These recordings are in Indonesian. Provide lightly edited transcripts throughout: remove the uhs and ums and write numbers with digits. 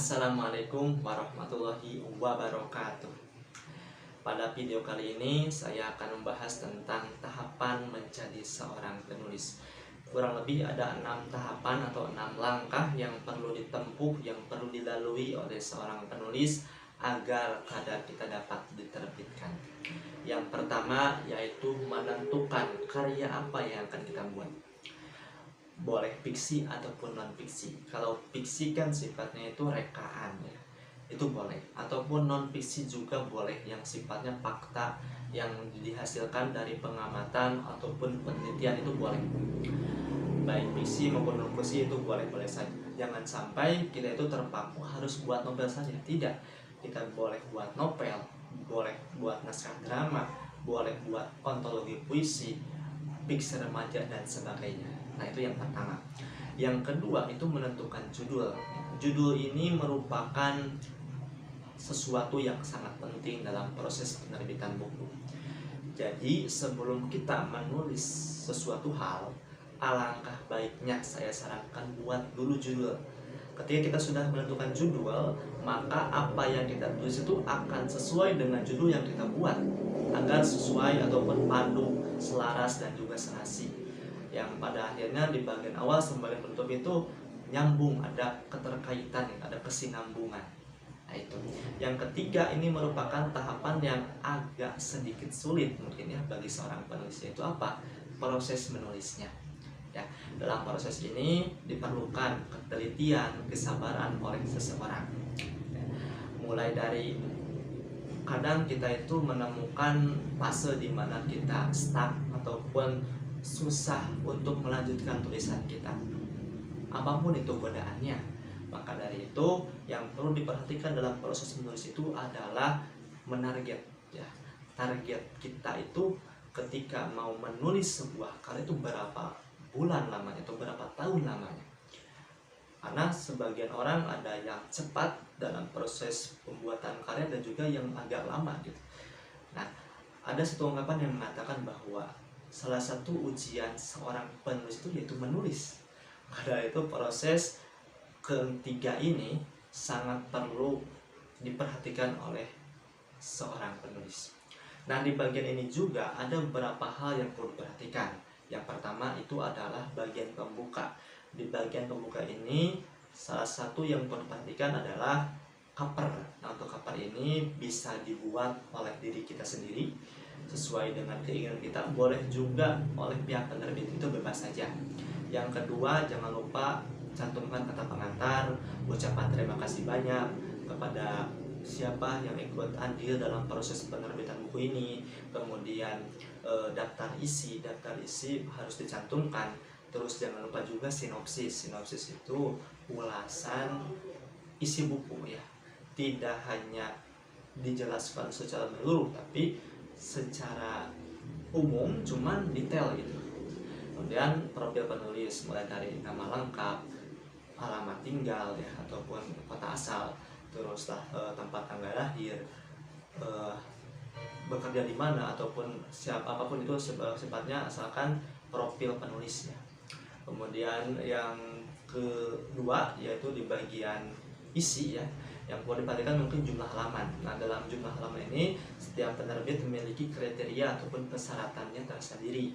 Assalamualaikum warahmatullahi wabarakatuh. Pada video kali ini saya akan membahas tentang tahapan menjadi seorang penulis. Kurang lebih ada 6 tahapan atau 6 langkah yang perlu ditempuh, yang perlu dilalui oleh seorang penulis agar karya kita dapat diterbitkan. Yang pertama yaitu menentukan karya apa yang akan kita buat. Boleh fiksi ataupun non fiksi. Kalau fiksi kan sifatnya itu rekaan ya, itu boleh. Ataupun non fiksi juga boleh, yang sifatnya fakta yang dihasilkan dari pengamatan ataupun penelitian itu boleh. Baik fiksi maupun non fiksi itu boleh-boleh saja. Jangan sampai kita itu terpaku harus buat novel saja. Tidak, kita boleh buat novel, boleh buat naskah drama, boleh buat ontologi puisi, fiksi remaja dan sebagainya. Nah, itu yang pertama. Yang kedua itu menentukan judul. Judul ini merupakan sesuatu yang sangat penting dalam proses penerbitan buku. Jadi sebelum kita menulis sesuatu hal, alangkah baiknya saya sarankan buat dulu judul. Ketika kita sudah menentukan judul, maka apa yang kita tulis itu akan sesuai dengan judul yang kita buat, agar sesuai ataupun padu, selaras dan juga serasi. Yang pada akhirnya di bagian awal sampai penutup itu nyambung, ada keterkaitan, ada kesinambungan. Nah, itu. Yang ketiga ini merupakan tahapan yang agak sedikit sulit mungkin ya bagi seorang penulis, yaitu apa? Proses menulisnya. Ya, dalam proses ini diperlukan ketelitian, kesabaran oleh seseorang. Ya, mulai dari kadang kita itu menemukan fase di mana kita stuck ataupun susah untuk melanjutkan tulisan kita, apapun itu godaannya. Maka dari itu yang perlu diperhatikan dalam proses menulis itu adalah menarget ya. Target kita itu ketika mau menulis sebuah karya itu berapa bulan lamanya atau berapa tahun lamanya. Karena sebagian orang ada yang cepat dalam proses pembuatan karya dan juga yang agak lama gitu. Nah, ada satu ungkapan yang mengatakan bahwa salah satu ujian seorang penulis itu yaitu menulis. Pada itu proses ketiga ini sangat perlu diperhatikan oleh seorang penulis. Nah, di bagian ini juga ada beberapa hal yang perlu diperhatikan. Yang pertama itu adalah bagian pembuka. Di bagian pembuka ini salah satu yang perlu diperhatikan adalah cover. Nah, untuk cover ini bisa dibuat oleh diri kita sendiri sesuai dengan keinginan kita, boleh juga oleh pihak penerbit, itu bebas saja. Yang kedua, jangan lupa cantumkan kata pengantar, ucapan terima kasih banyak kepada siapa yang ikut andil dalam proses penerbitan buku ini. Kemudian daftar isi harus dicantumkan. Terus jangan lupa juga sinopsis itu ulasan isi buku ya, tidak hanya dijelaskan secara menyeluruh tapi secara umum, cuman detail gitu. Kemudian profil penulis mulai dari nama lengkap, alamat tinggal ya ataupun kota asal, teruslah tempat tanggal lahir, bekerja di mana ataupun apapun itu sifatnya, asalkan profil penulisnya. Kemudian yang kedua yaitu di bagian isi ya, yang perlu diperhatikan mungkin jumlah halaman. Nah, dalam jumlah halaman ini setiap penerbit memiliki kriteria ataupun persyaratannya tersendiri.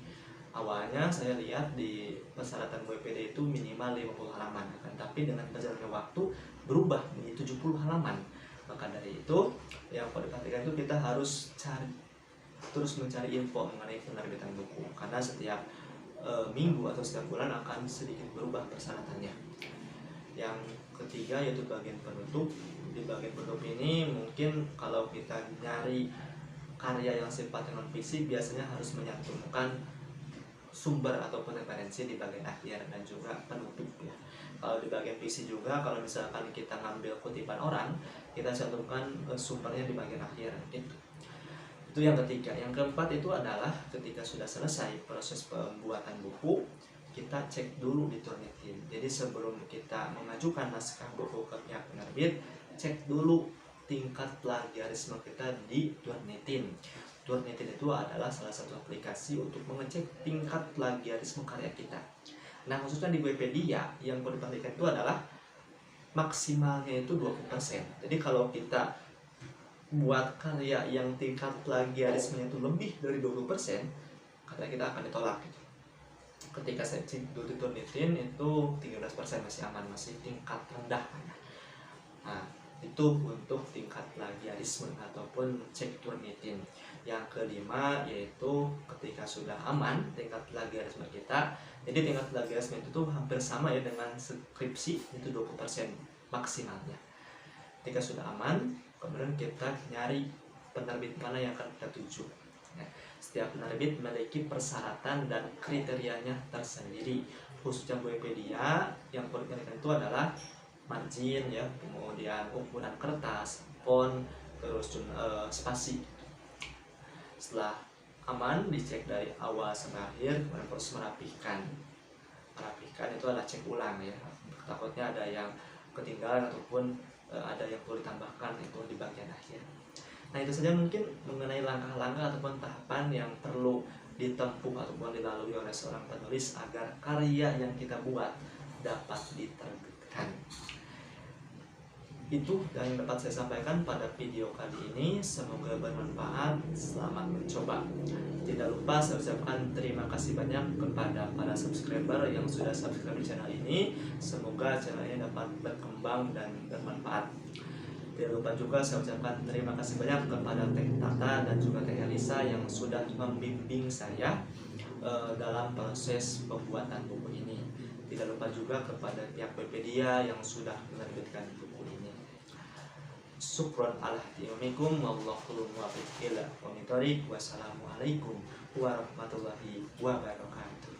Awalnya saya lihat di persyaratan WPD itu minimal 50 halaman, tapi dengan berjalannya waktu berubah menjadi 70 halaman. Maka dari itu yang perlu diperhatikan itu kita harus terus mencari info mengenai penerbitan buku, karena setiap minggu atau setiap bulan akan sedikit berubah persyaratannya. Yang ketiga yaitu bagian penutup. Di bagian penutup ini mungkin kalau kita nyari karya yang sifatnya non fiksi, biasanya harus menyantumkan sumber ataupun referensi di bagian akhir dan juga penutup ya. Kalau di bagian fiksi juga, kalau misalkan kita ngambil kutipan orang, kita cantumkan sumbernya di bagian akhir gitu. Itu yang ketiga. Yang keempat itu adalah ketika sudah selesai proses pembuatan buku, kita cek dulu di Turnitin. Jadi sebelum kita mengajukan naskah buku ke pihak penerbit, cek dulu tingkat plagiarisme kita di Turnitin. Turnitin itu adalah salah satu aplikasi untuk mengecek tingkat plagiarisme karya kita. Nah, khususnya di Wikipedia yang perlu diperhatikan itu adalah maksimalnya itu 20%. Jadi kalau kita buat karya yang tingkat plagiarismenya itu lebih dari 20%, karya kita akan ditolak gitu. Ketika saya cek dulu itu 13% masih aman, masih tingkat rendah. Nah, itu untuk tingkat plagiarisme ataupun cek Turnitin. Yang kelima yaitu ketika sudah aman tingkat plagiarisme kita. Jadi tingkat plagiarisme itu tuh hampir sama ya dengan skripsi, itu 20% maksimalnya. Ketika sudah aman, kemudian kita nyari penerbit mana yang akan kita tuju. Setiap penerbit memiliki persyaratan dan kriterianya tersendiri. Khususnya Wikipedia yang perlu diperhatikan itu adalah margin ya, kemudian ukuran kertas, font, terus spasi. Setelah aman, dicek dari awal sampai akhir, kemudian proses merapikan. Merapikan itu adalah cek ulang ya. Takutnya ada yang ketinggalan ataupun ada yang perlu ditambahkan itu di bagian akhir. Nah, itu saja mungkin mengenai langkah-langkah ataupun tahapan yang perlu ditempuh ataupun dilalui oleh seorang penulis agar karya yang kita buat dapat diterbitkan. Itu yang dapat saya sampaikan pada video kali ini. Semoga bermanfaat. Selamat mencoba. Tidak lupa saya ucapkan terima kasih banyak kepada para subscriber yang sudah subscribe di channel ini. Semoga channel ini dapat berkembang dan bermanfaat. Tidak lupa juga saya ucapkan terima kasih banyak kepada Teh Tata dan juga Teh Elisa yang sudah membimbing saya dalam proses pembuatan buku ini. Tidak lupa juga kepada pihak Wikipedia yang sudah menerbitkan buku ini. Syukron ala hatiumikum wallahul muwaffiq ila aqwamit thoriq. Wassalamualaikum warahmatullahi wabarakatuh.